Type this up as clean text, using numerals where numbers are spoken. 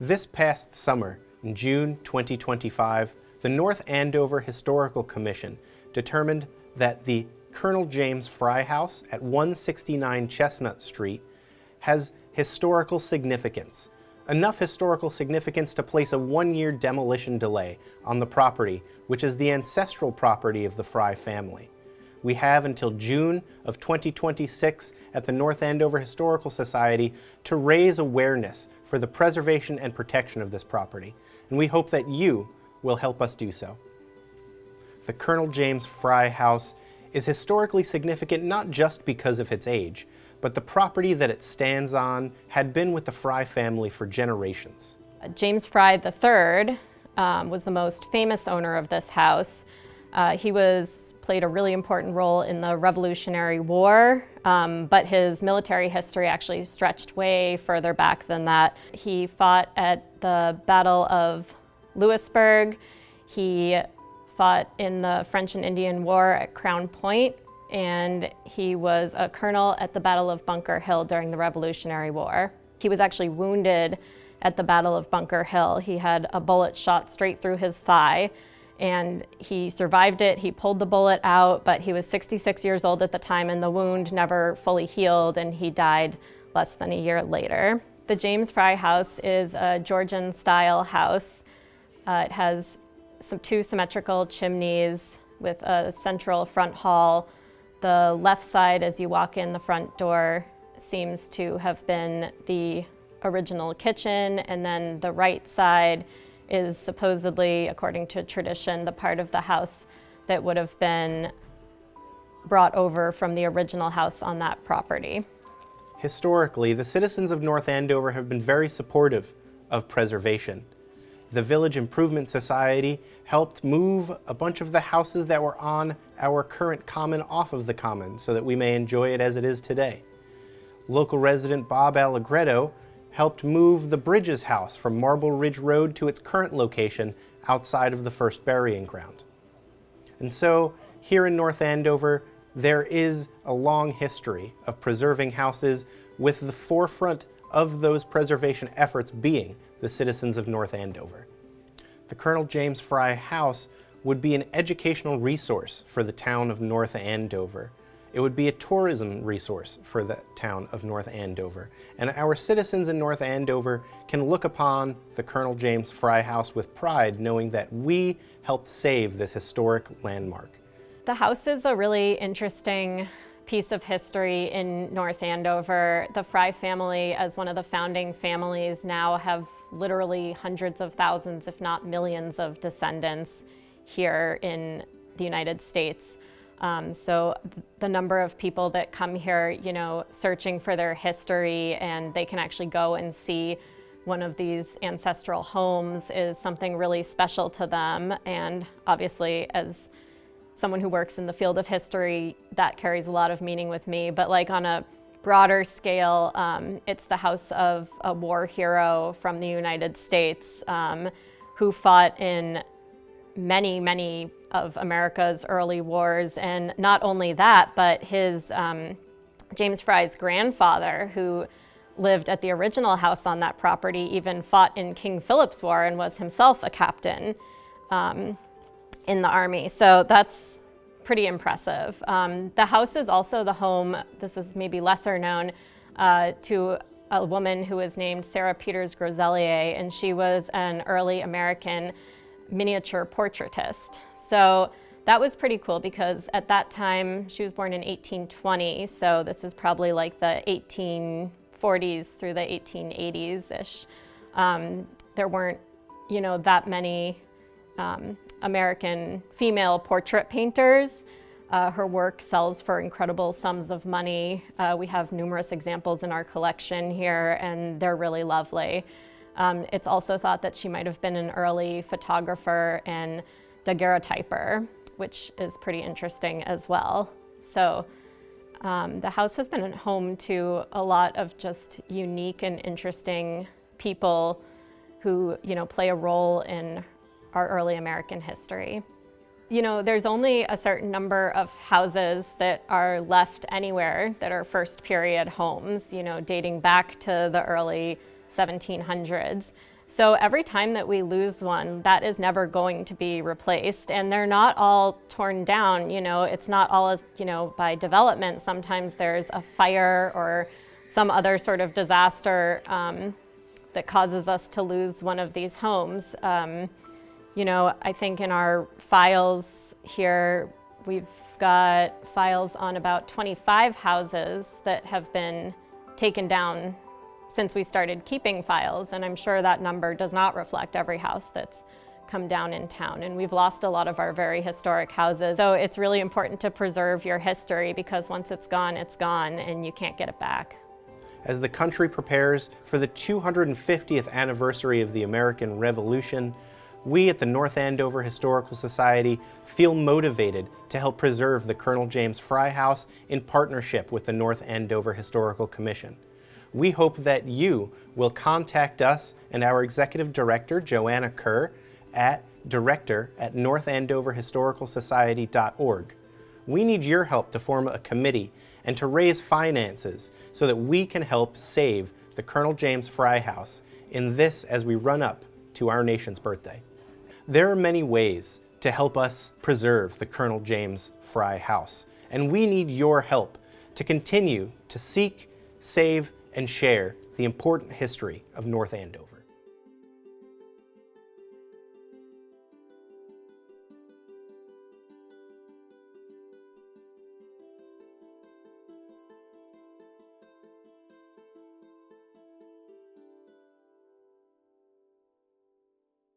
This past summer, in June 2025, the North Andover Historical Commission determined that the Colonel James Frye House at 169 Chestnut Street has historical significance. Enough historical significance to place a one-year demolition delay on the property, which is the ancestral property of the Frye family. We have until June of 2026 at the North Andover Historical Society to raise awareness for the preservation and protection of this property, and we hope that you will help us do so. The Colonel James Frye House is historically significant not just because of its age, but the property that it stands on had been with the Frye family for generations. James Frye III was the most famous owner of this house. He played a really important role in the Revolutionary War, but his military history actually stretched way further back than that. He fought at the Battle of Louisburg. He fought in the French and Indian War at Crown Point, and he was a colonel at the Battle of Bunker Hill during the Revolutionary War. He was actually wounded at the Battle of Bunker Hill. He had a bullet shot straight through his thigh, and he survived it. He pulled the bullet out, but he was 66 years old at the time, and the wound never fully healed, and he died less than a year later. The James Frye House is a Georgian-style house. It has two symmetrical chimneys with a central front hall. The left side, as you walk in the front door, seems to have been the original kitchen, and then the right side is supposedly, according to tradition, the part of the house that would have been brought over from the original house on that property. Historically, the citizens of North Andover have been very supportive of preservation. The Village Improvement Society helped move a bunch of the houses that were on our current common off of the common so that we may enjoy it as it is today. Local resident Bob Allegretto helped move the Bridges house from Marble Ridge Road to its current location outside of the first burying ground. And so, here in North Andover, there is a long history of preserving houses, with the forefront of those preservation efforts being the citizens of North Andover. The Colonel James Frye House would be an educational resource for the town of North Andover. It would be a tourism resource for the town of North Andover. And our citizens in North Andover can look upon the Colonel James Frye House with pride, knowing that we helped save this historic landmark. The house is a really interesting piece of history in North Andover. The Frye family, as one of the founding families, now have literally hundreds of thousands, if not millions, of descendants here in the United States. So the number of people that come here, searching for their history, and they can actually go and see one of these ancestral homes, is something really special to them. And obviously, as someone who works in the field of history, that carries a lot of meaning with me. But like on a broader scale, it's the house of a war hero from the United States who fought in many of America's early wars. And not only that, but his James Frye's grandfather, who lived at the original house on that property, even fought in King Philip's War and was himself a captain in the army. So that's pretty impressive. The house is also the home, this is maybe lesser known, to a woman who was named Sarah Peters Groselier, and she was an early American miniature portraitist. So that was pretty cool because at that time, she was born in 1820, so this is probably like the 1840s through the 1880s-ish. There weren't, that many American female portrait painters. Her work sells for incredible sums of money. We have numerous examples in our collection here, and they're really lovely. It's also thought that she might have been an early photographer and daguerreotyper, which is pretty interesting as well. So the house has been home to a lot of just unique and interesting people who, play a role in our early American history. There's only a certain number of houses that are left anywhere that are first period homes, dating back to the early 1700s. So every time that we lose one, that is never going to be replaced. And they're not all torn down, it's not all as, by development. Sometimes there's a fire or some other sort of disaster that causes us to lose one of these homes. I think in our files here, we've got files on about 25 houses that have been taken down since we started keeping files, and I'm sure that number does not reflect every house that's come down in town. And we've lost a lot of our very historic houses. So it's really important to preserve your history, because once it's gone, and you can't get it back. As the country prepares for the 250th anniversary of the American Revolution, we at the North Andover Historical Society feel motivated to help preserve the Colonel James Frye House in partnership with the North Andover Historical Commission. We hope that you will contact us and our Executive Director, Joanna Kerr, at director@northandoverhistoricalsociety.org. We need your help to form a committee and to raise finances so that we can help save the Colonel James Frye House in this as we run up to our nation's birthday. There are many ways to help us preserve the Colonel James Frye House, and we need your help to continue to seek, save, and share the important history of North Andover.